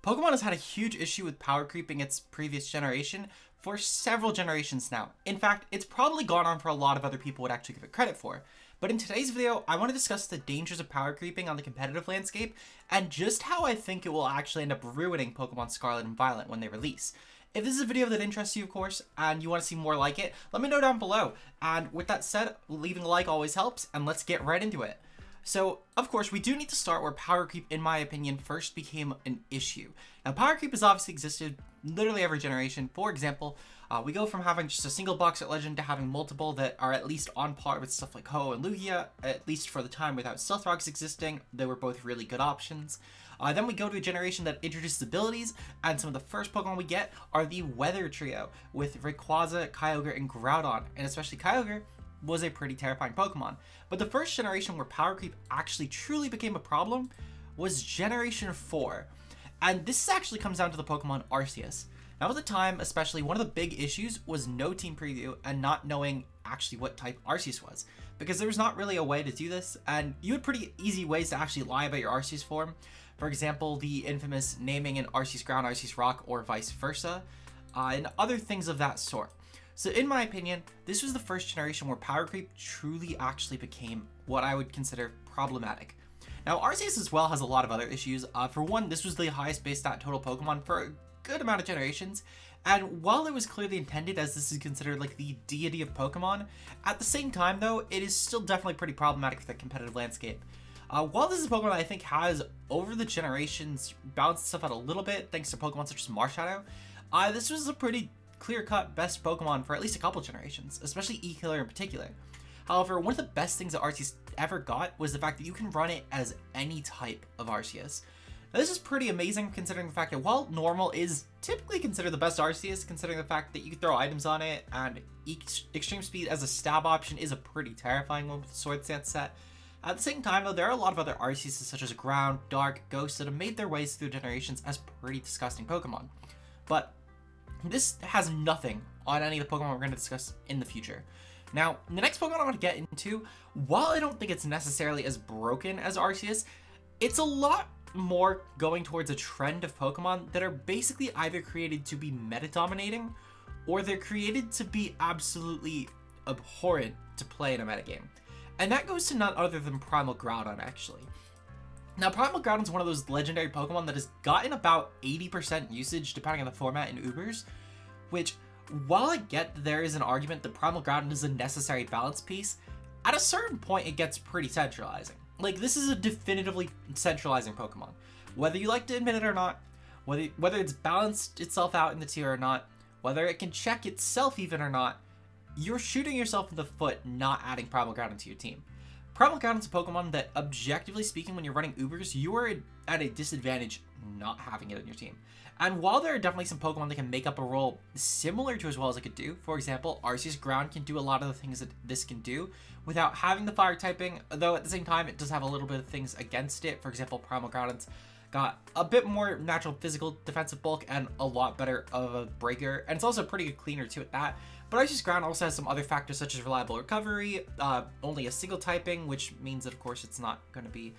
Pokemon has had a huge issue with power creeping its previous generation for several generations now. In fact, it's probably gone on for a lot of other people would actually give it credit for. But in today's video, I want to discuss the dangers of power creeping on the competitive landscape and just how I think it will actually end up ruining Pokemon Scarlet and Violet when they release. If this is a video that interests you, of course, and you want to see more like it, let me know down below. And with that said, leaving a like always helps, and let's get right into it. So, of course, we do need to start where power creep, in my opinion, first became an issue. Now, power creep has obviously existed literally every generation. For example, we go from having just a single box at Legend to having multiple that are at least on par with stuff like Ho and Lugia, at least for the time without Stealth Rocks existing. They were both really good options. Then we go to a generation that introduces abilities, and some of the first Pokemon we get are the Weather Trio, with Rayquaza, Kyogre, and Groudon, and especially Kyogre was a pretty terrifying Pokemon. But the first generation where power creep actually truly became a problem was Generation 4. And this actually comes down to the Pokemon Arceus. Now at the time, especially, one of the big issues was no team preview and not knowing actually what type Arceus was. Because there was not really a way to do this, and you had pretty easy ways to actually lie about your Arceus form. For example, the infamous naming an Arceus Ground, Arceus Rock, or vice versa, and other things of that sort. So in my opinion, this was the first generation where power creep truly actually became what I would consider problematic. Now Arceus as well has a lot of other issues. For one, this was the highest base stat total Pokemon for a good amount of generations, and while it was clearly intended as this is considered like the deity of Pokemon, at the same time though, it is still definitely pretty problematic for the competitive landscape. While this is a Pokemon that I think has, over the generations, balanced stuff out a little bit thanks to Pokemon such as Marshadow, this was a pretty clear-cut best Pokemon for at least a couple generations, especially E-Killer in particular. However, one of the best things that Arceus ever got was the fact that you can run it as any type of Arceus. Now this is pretty amazing considering the fact that while normal is typically considered the best Arceus, considering the fact that you can throw items on it, and extreme speed as a stab option is a pretty terrifying one with the Sword Stance set. At the same time though, there are a lot of other Arceuses such as Ground, Dark, Ghost that have made their ways through generations as pretty disgusting Pokemon. But this has nothing on any of the Pokemon we're going to discuss in the future. Now, the next Pokemon I want to get into, while I don't think it's necessarily as broken as Arceus, it's a lot more going towards a trend of Pokemon that are basically either created to be meta-dominating, or they're created to be absolutely abhorrent to play in a metagame. And that goes to none other than Primal Groudon, actually. Now, Primal Groudon is one of those legendary Pokemon that has gotten about 80% usage depending on the format in Ubers, which, while I get that there is an argument that Primal Groudon is a necessary balance piece, at a certain point it gets pretty centralizing. Like, this is a definitively centralizing Pokemon. Whether you like to admit it or not, whether it's balanced itself out in the tier or not, whether it can check itself even or not, you're shooting yourself in the foot not adding Primal Groudon to your team. Primal Groudon is a Pokemon that, objectively speaking, when you're running Ubers, you are at a disadvantage not having it in your team. And while there are definitely some Pokemon that can make up a role similar to as well as it could do, for example, Arceus Ground can do a lot of the things that this can do without having the fire typing, though at the same time it does have a little bit of things against it. For example, Primal Groudon's got a bit more natural physical defensive bulk and a lot better of a breaker, and it's also a pretty good cleaner too at that. But Arceus Ground also has some other factors such as reliable recovery, only a single typing, which means that of course it's not going to be,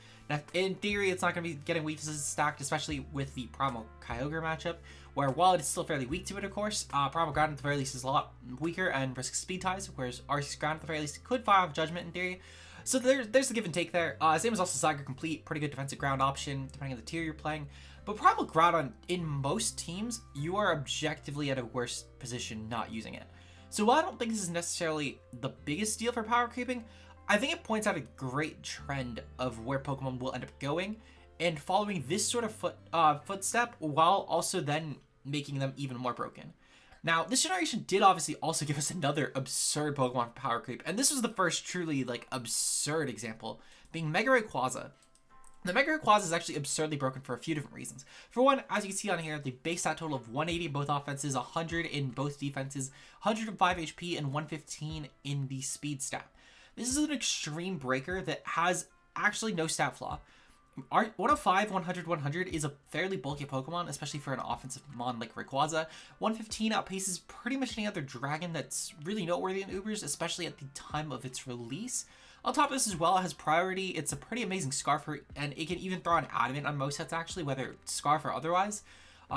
in theory, it's not going to be getting weaknesses stacked, especially with the Primal Kyogre matchup, where while it is still fairly weak to it, of course, Primal Ground at the very least is a lot weaker and risks speed ties, whereas Arceus Ground at the very least could fire off Judgment in theory. So there's the give and take there. Same as also Saga Complete, pretty good defensive ground option depending on the tier you're playing. But Primal Groudon, in most teams, you are objectively at a worse position not using it. So while I don't think this is necessarily the biggest deal for power creeping, I think it points out a great trend of where Pokemon will end up going and following this sort of footstep while also then making them even more broken. Now, this generation did obviously also give us another absurd Pokemon for power creep, and this was the first truly absurd example, being Mega Rayquaza. The Mega Rayquaza is actually absurdly broken for a few different reasons. For one, as you can see on here, the base stat total of 180 in both offenses, 100 in both defenses, 105 HP, and 115 in the speed stat. This is an extreme breaker that has actually no stat flaw. 105, 100, 100 is a fairly bulky Pokemon, especially for an offensive mon like Rayquaza. 115 outpaces pretty much any other dragon that's really noteworthy in Ubers, especially at the time of its release. On top of this as well, it has priority. It's a pretty amazing Scarf, and it can even throw an Adamant on most sets actually, whether it's Scarf or otherwise.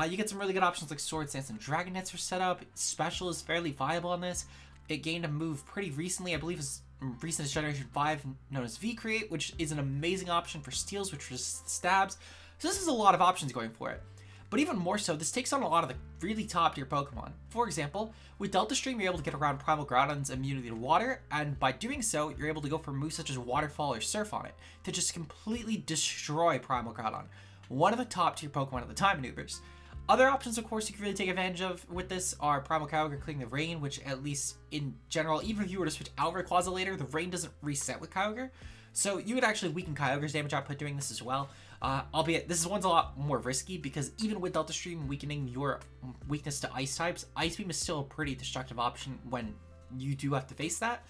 You get some really good options like Sword Stance and Dragon Nets are set up. Special is fairly viable on this. It gained a move pretty recently, I believe it's recent as Generation 5, known as V-Create, which is an amazing option for steals, which is stabs. So this is a lot of options going for it. But even more so, this takes on a lot of the really top tier Pokemon. For example, with Delta Stream, you're able to get around Primal Groudon's immunity to water, and by doing so, you're able to go for moves such as Waterfall or Surf on it to just completely destroy Primal Groudon, one of the top tier Pokemon at the time maneuvers. Other options, of course, you can really take advantage of with this are Primal Kyogre clearing the Rain, which at least in general, even if you were to switch out Rayquaza later, the Rain doesn't reset with Kyogre. So you would actually weaken Kyogre's damage output doing this as well. Albeit, this one's a lot more risky because even with Delta Stream weakening your weakness to Ice types, Ice Beam is still a pretty destructive option when you do have to face that.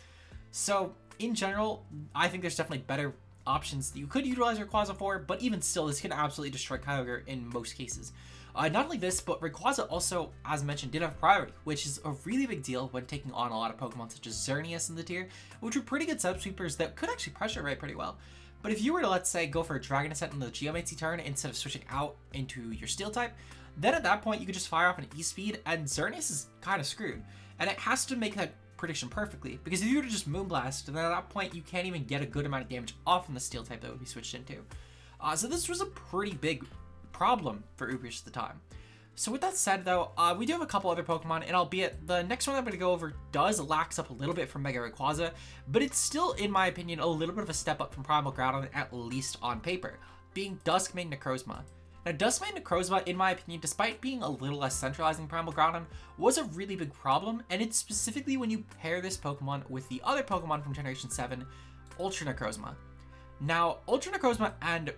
So, in general, I think there's definitely better options that you could utilize Rayquaza for, but even still, this can absolutely destroy Kyogre in most cases. Not only this, but Rayquaza also, as mentioned, did have priority, which is a really big deal when taking on a lot of Pokemon such as Xerneas in the tier, which were pretty good sub-sweepers that could actually pressure Ray pretty well. But if you were to, let's say, go for a Dragon Ascent on the Geomancy turn instead of switching out into your Steel type, then at that point you could just fire off an E-Speed, and Xerneas is kind of screwed. And it has to make that prediction perfectly, because if you were to just Moonblast, then at that point you can't even get a good amount of damage off from the Steel type that would be switched into. So this was a pretty big problem for Ubrius at the time. So with that said though, we do have a couple other Pokemon, and albeit the next one I'm going to go over does lax up a little bit from Mega Rayquaza, but it's still, in my opinion, a little bit of a step up from Primal Groudon, at least on paper, being Duskmane Necrozma. Now Duskmane Necrozma, in my opinion, despite being a little less centralizing Primal Groudon, was a really big problem, and it's specifically when you pair this Pokemon with the other Pokemon from Generation 7, Ultra Necrozma. Now, Ultra Necrozma and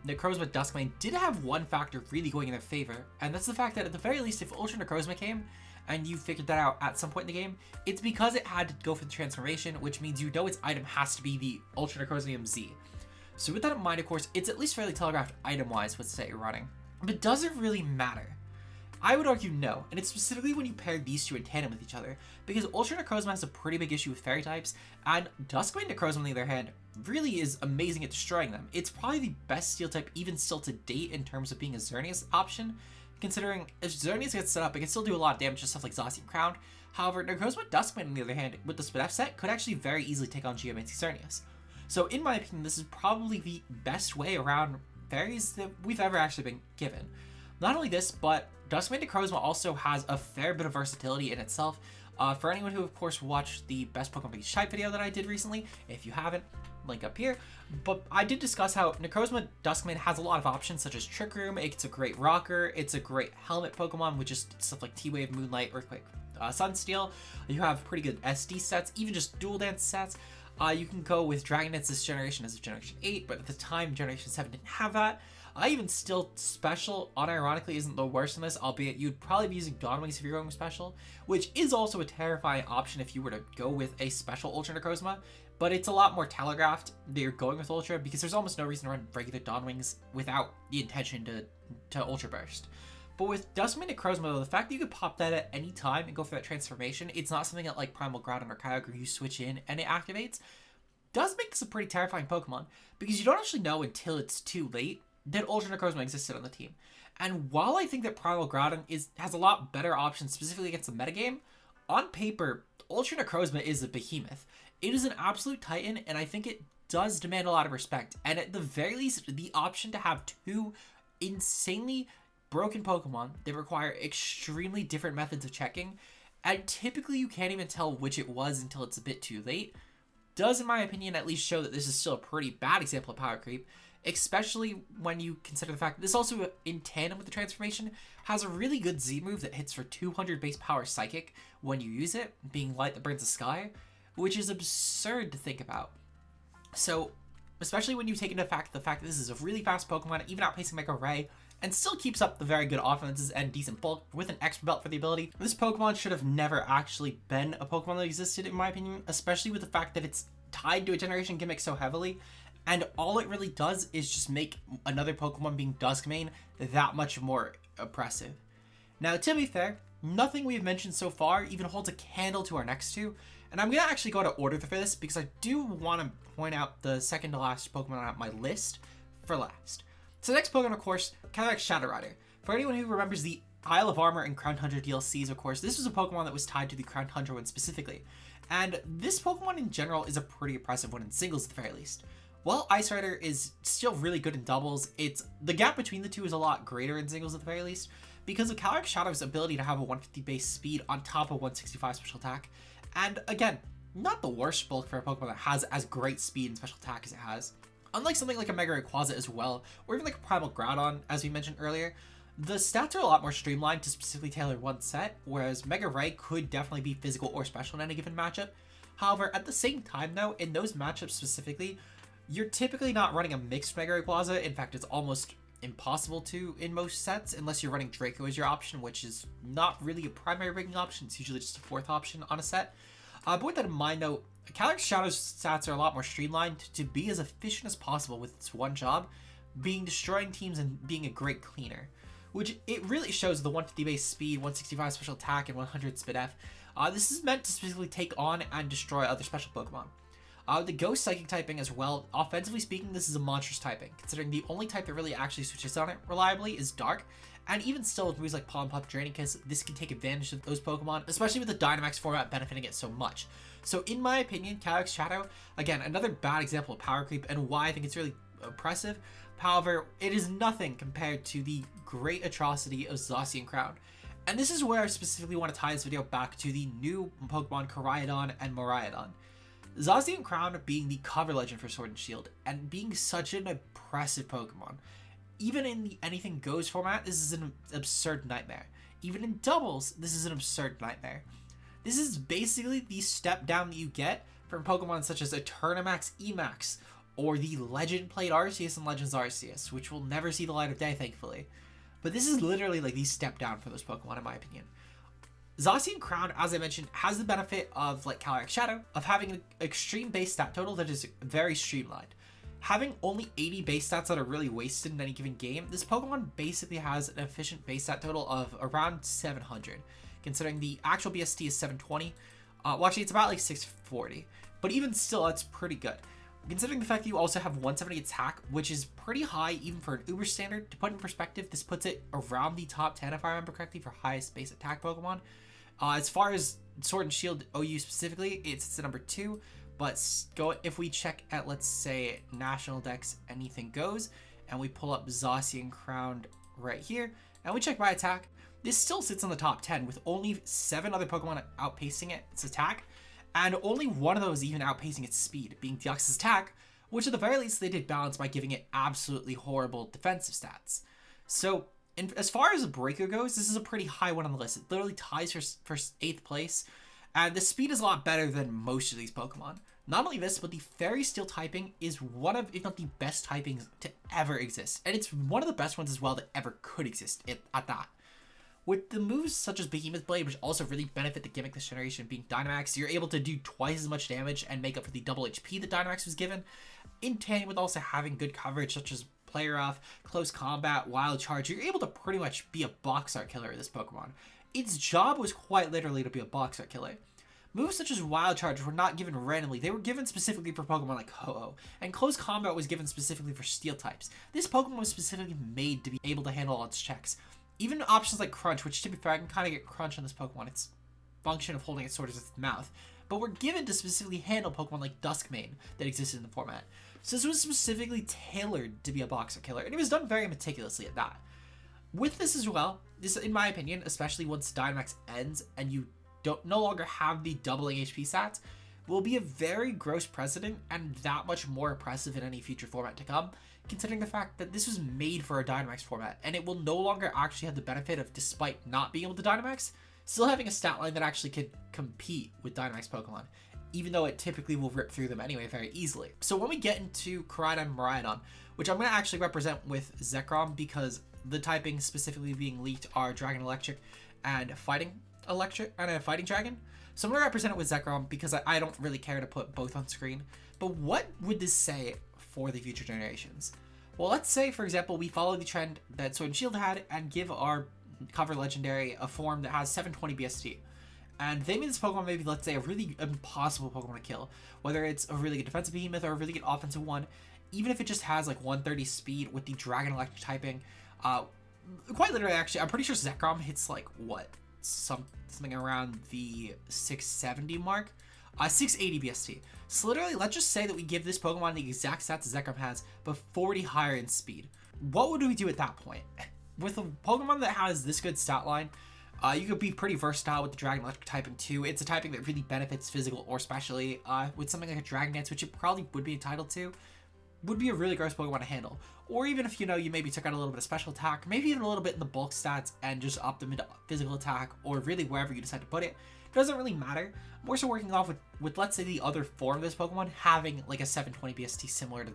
Necrozma Duskmane did have one factor really going in their favor, and that's the fact that at the very least, if Ultra Necrozma came, and you figured that out at some point in the game, it's because it had to go for the transformation, which means you know its item has to be the Ultra Necrozmium Z. So with that in mind, of course, it's at least fairly telegraphed item-wise what set you're running. But does it really matter? I would argue no, and it's specifically when you pair these two in tandem with each other, because Ultra Necrozma has a pretty big issue with fairy types, and Duskmane Necrozma, on the other hand, really is amazing at destroying them. It's probably the best steel type even still to date in terms of being a Xerneas option, considering if Xerneas gets set up, it can still do a lot of damage to stuff like Zacian Crowned. However, Necrozma Duskmane, on the other hand, with the Split F set, could actually very easily take on Geomancy Xerneas. So in my opinion, this is probably the best way around fairies that we've ever actually been given. Not only this, but Duskmane Necrozma also has a fair bit of versatility in itself. For anyone who, of course, watched the best Pokemon for each type video that I did recently, if you haven't, link up here. But I did discuss how Necrozma Duskmane has a lot of options, such as Trick Room. It's a great rocker. It's a great helmet Pokemon with just stuff like T-Wave, Moonlight, Earthquake, Sunsteel. You have pretty good SD sets, even just Dual Dance sets. You can go with Dragonets this generation as a Generation 8, but at the time, Generation 7 didn't have that. Even still, Special, unironically, isn't the worst in this, albeit you'd probably be using Dawnwings if you're going with Special, which is also a terrifying option if you were to go with a Special Ultra Necrozma, but it's a lot more telegraphed that you're going with Ultra, because there's almost no reason to run regular Dawnwings without the intention to Ultra Burst. But with Duskmane Necrozma, though, the fact that you could pop that at any time and go for that transformation, it's not something that like Primal Groudon or Kyogre you switch in and it activates, does make this a pretty terrifying Pokemon, because you don't actually know until it's too late that Ultra Necrozma existed on the team. And while I think that Primal Groudon has a lot better options specifically against the metagame, on paper, Ultra Necrozma is a behemoth. It is an absolute titan, and I think it does demand a lot of respect. And at the very least, the option to have two insanely broken Pokemon that require extremely different methods of checking, and typically you can't even tell which it was until it's a bit too late, does, in my opinion, at least show that this is still a pretty bad example of power creep, especially when you consider the fact that this also, in tandem with the transformation, has a really good Z move that hits for 200 base power Psychic when you use it, being Light that Burns the Sky, which is absurd to think about. So, especially when you take into fact the fact that this is a really fast Pokemon, even outpacing Mega Ray, and still keeps up the very good offenses and decent bulk with an extra belt for the ability. This Pokemon should have never actually been a Pokemon that existed, in my opinion, especially with the fact that it's tied to a generation gimmick so heavily, and all it really does is just make another Pokemon being Duskmane that much more oppressive. Now, to be fair, nothing we've mentioned so far even holds a candle to our next two, and I'm going to actually go out of order for this because I do want to point out the second to last Pokemon on my list for last. So the next Pokemon, of course, Calyrex Shadow Rider. For anyone who remembers the Isle of Armor and Crown Tundra DLCs, of course, this was a Pokemon that was tied to the Crown Tundra one specifically. And this Pokemon in general is a pretty impressive one in singles at the very least. While Ice Rider is still really good in doubles, the gap between the two is a lot greater in singles at the very least, because of Calyrex Shadow's ability to have a 150 base speed on top of 165 special attack. And again, not the worst bulk for a Pokemon that has as great speed and special attack as it has. Unlike something like a Mega Rayquaza as well, or even like a Primal Groudon, as we mentioned earlier, the stats are a lot more streamlined to specifically tailor one set, whereas Mega Ray could definitely be physical or special in any given matchup. However, at the same time though, in those matchups specifically, you're typically not running a mixed Mega Rayquaza. In fact, it's almost impossible to in most sets, unless you're running Draco as your option, which is not really a primary breaking option. It's usually just a fourth option on a set. But with that in mind though, Calyrex Shadow's stats are a lot more streamlined to be as efficient as possible with its one job, being destroying teams and being a great cleaner. Which it really shows the 150 base speed, 165 special attack, and 100 speed F. This is meant to specifically take on and destroy other special Pokemon. The Ghost Psychic typing as well, offensively speaking, this is a monstrous typing, considering the only type that really actually switches on it reliably is Dark, and even still with moves like Pollen Puff, Draining Kiss, this can take advantage of those Pokemon, especially with the Dynamax format benefiting it so much. So in my opinion, Calyrex Shadow, again, another bad example of power creep and why I think it's really impressive. However, it is nothing compared to the great atrocity of Zacian Crowned. And this is where I specifically want to tie this video back to the new Pokemon Koraidon and Miraidon. Zacian Crowned being the cover legend for Sword and Shield, and being such an impressive Pokemon. Even in the Anything Goes format, this is an absurd nightmare. Even in doubles, this is an absurd nightmare. This is basically the step down that you get from Pokemon such as Eternamax Emax, or the Legend played Arceus and Legends Arceus, which will never see the light of day, thankfully. But this is literally like the step down for those Pokemon, in my opinion. Zacian Crown, as I mentioned, has the benefit of, like Calyrex Shadow, of having an extreme base stat total that is very streamlined. Having only 80 base stats that are really wasted in any given game, this Pokemon basically has an efficient base stat total of around 700, considering the actual BST is 720. Well, actually, it's about like 640, but even still, that's pretty good. Considering the fact that you also have 170 attack, which is pretty high even for an Uber standard. To put in perspective, this puts it around the top 10, if I remember correctly, for highest base attack Pokemon. As far as Sword and Shield OU specifically, it's the number 2. But if we check at, let's say, National Dex Anything Goes, and we pull up Zacian Crowned right here, and we check by attack, this still sits in the top 10 with only 7 other Pokemon outpacing its attack. And only one of those even outpacing its speed, being Deoxys attack, which at the very least they did balance by giving it absolutely horrible defensive stats. So, as far as a breaker goes, this is a pretty high one on the list. It literally ties for 8th place, and the speed is a lot better than most of these Pokemon. Not only this, but the Fairy Steel typing is one of, if not the best typings to ever exist. And it's one of the best ones as well that ever could exist at that. With the moves such as Behemoth Blade, which also really benefit the gimmick this generation being Dynamax, you're able to do twice as much damage and make up for the double HP that Dynamax was given, in tandem with also having good coverage such as Play Rough, Close Combat, Wild Charge. You're able to pretty much be a box art killer with this Pokemon. Its job was quite literally to be a box art killer. Moves such as Wild Charge were not given randomly, they were given specifically for Pokemon like Ho-Oh, and Close Combat was given specifically for Steel types. This Pokemon was specifically made to be able to handle all its checks. Even options like Crunch, which to be fair, I can kind of get Crunch on this Pokemon. Its function of holding its sword is its mouth. But were given to specifically handle Pokemon like Duskmane that existed in the format. So this was specifically tailored to be a boxer killer, and it was done very meticulously at that. With this as well, this, in my opinion, especially once Dynamax ends and you no longer have the doubling HP stats, will be a very gross precedent and that much more impressive in any future format to come, considering the fact that this was made for a Dynamax format, and it will no longer actually have the benefit of, despite not being able to Dynamax, still having a stat line that actually could compete with Dynamax Pokemon, even though it typically will rip through them anyway very easily. So when we get into Koraidon and Miraidon, which I'm going to actually represent with Zekrom because the typings specifically being leaked are Dragon Electric and Fighting Electric and a Fighting Dragon. So I'm going to represent it with Zekrom because I don't really care to put both on screen. But what would this say for the future generations? Well, let's say, for example, we follow the trend that Sword and Shield had and give our cover legendary, a form that has 720 BST. And they made this Pokemon maybe, let's say, a really impossible Pokemon to kill. Whether it's a really good defensive behemoth or a really good offensive one. Even if it just has like 130 speed with the Dragon Electric typing. Quite literally, actually, I'm pretty sure Zekrom hits like, what? Something around the 670 mark? 680 BST. So literally, let's just say that we give this Pokemon the exact stats that Zekrom has, but 40 higher in speed. What would we do at that point? With a Pokemon that has this good stat line, you could be pretty versatile with the Dragon Electric typing too. It's a typing that really benefits physical or specially. With something like a Dragon Dance, which it probably would be entitled to, would be a really gross Pokemon to handle. Or even if, you know, you maybe took out a little bit of special attack, maybe even a little bit in the bulk stats and just upped them into physical attack, or really wherever you decide to put it. It doesn't really matter. More so working off with let's say the other form of this Pokemon having like a 720 BST similar to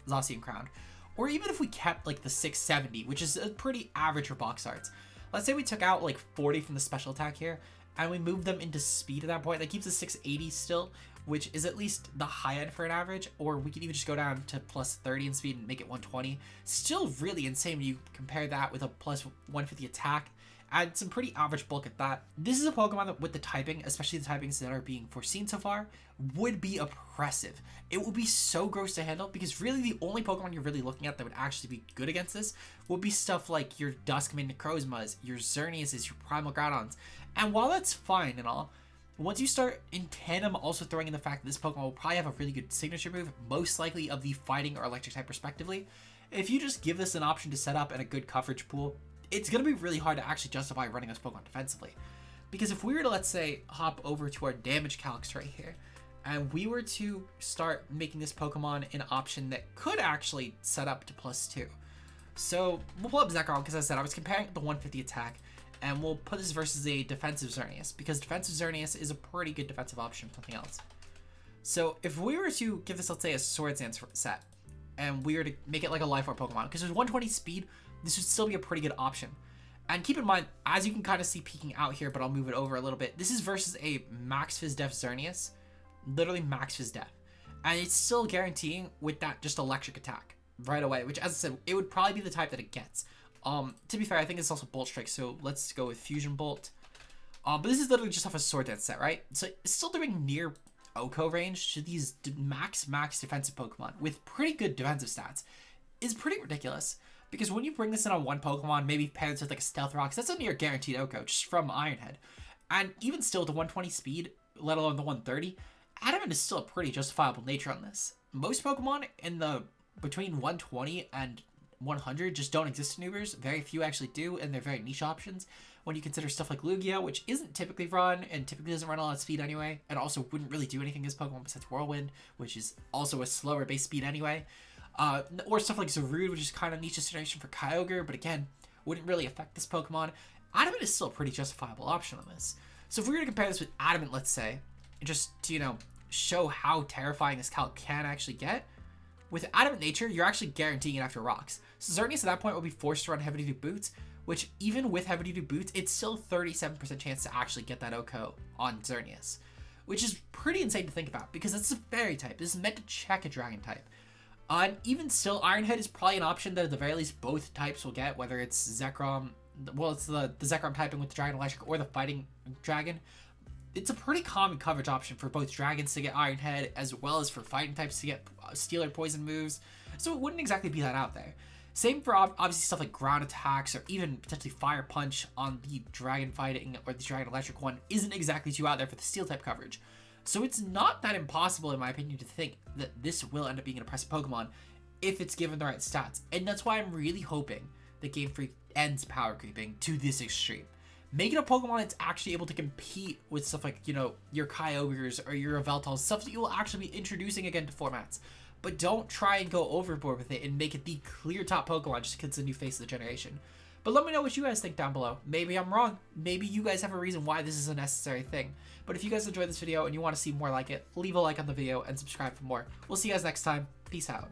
Zacian Crowned. Or even if we kept like the 670, which is a pretty average for box arts. Let's say we took out like 40 from the special attack here, and we moved them into speed at that point. That keeps the 680 still, which is at least the high end for an average. Or we could even just go down to plus 30 in speed and make it 120. Still really insane when you compare that with a plus 150 attack. Add some pretty average bulk at that. This is a Pokemon that with the typing, especially the typings that are being foreseen so far, would be oppressive. It would be so gross to handle because really the only Pokemon you're really looking at that would actually be good against this would be stuff like your Duskmane Necrozmas, your Xerneases, your Primal Groudons. And while that's fine and all, once you start in tandem also throwing in the fact that this Pokemon will probably have a really good signature move, most likely of the fighting or electric type respectively, if you just give this an option to set up and a good coverage pool, it's going to be really hard to actually justify running this Pokemon defensively. Because if we were to, let's say, hop over to our damage calcs right here, and we were to start making this Pokemon an option that could actually set up to +2. So we'll pull up Zekrom, because as I said, I was comparing the 150 attack, and we'll put this versus a defensive Xerneas, because defensive Xerneas is a pretty good defensive option for something else. So if we were to give this, let's say, a Swords Dance set, and we were to make it like a Life Orb Pokemon, because there's 120 speed, this would still be a pretty good option. And keep in mind, as you can kind of see peeking out here, but I'll move it over a little bit, this is versus a Max Fizz Def Xerneas, literally Max Fizz Def. And it's still guaranteeing with that just electric attack right away, which as I said, it would probably be the type that it gets. To be fair, I think it's also Bolt Strike, so let's go with Fusion Bolt. But this is literally just off a Sword Dance set, right? So it's still doing near Oko range to these max defensive Pokemon with pretty good defensive stats. Is pretty ridiculous. Because when you bring this in on one Pokemon, maybe pair this with like a Stealth Rocks, that's a near guaranteed Oko just from Ironhead. And even still, the 120 speed, let alone the 130, Adamant is still a pretty justifiable nature on this. Most Pokemon in the between 120 and 100 just don't exist in Ubers. Very few actually do, and they're very niche options. When you consider stuff like Lugia, which isn't typically run, and typically doesn't run a lot of speed anyway, and also wouldn't really do anything as Pokemon besides Whirlwind, which is also a slower base speed anyway. Or stuff like Zarude, which is kind of niche destination for Kyogre, but again, wouldn't really affect this Pokemon. Adamant is still a pretty justifiable option on this. So if we were to compare this with Adamant, let's say, just to, you know, show how terrifying this calc can actually get, with Adamant Nature, you're actually guaranteeing it after Rocks. So Xerneas at that point will be forced to run Heavy Duty Boots, which even with Heavy Duty Boots, it's still 37% chance to actually get that Oko on Xerneas, which is pretty insane to think about, because it's a Fairy type. This is meant to check a Dragon type. And even still, Ironhead is probably an option that at the very least both types will get, whether it's Zekrom, well, it's the Zekrom typing with the Dragon Electric or the Fighting Dragon. It's a pretty common coverage option for both Dragons to get Ironhead, as well as for Fighting types to get Steel or Poison moves, so it wouldn't exactly be that out there. Same for obviously stuff like Ground Attacks, or even potentially Fire Punch on the Dragon Fighting or the Dragon Electric one isn't exactly too out there for the Steel type coverage. So it's not that impossible, in my opinion, to think that this will end up being an oppressive Pokemon if it's given the right stats. And that's why I'm really hoping that Game Freak ends power creeping to this extreme. Make it a Pokemon that's actually able to compete with stuff like, you know, your Kyogres or your Yveltals, stuff that you will actually be introducing again to formats. But don't try and go overboard with it and make it the clear top Pokemon just because it's a new face of the generation. But let me know what you guys think down below. Maybe I'm wrong. Maybe you guys have a reason why this is a necessary thing. But if you guys enjoyed this video and you want to see more like it, leave a like on the video and subscribe for more. We'll see you guys next time. Peace out.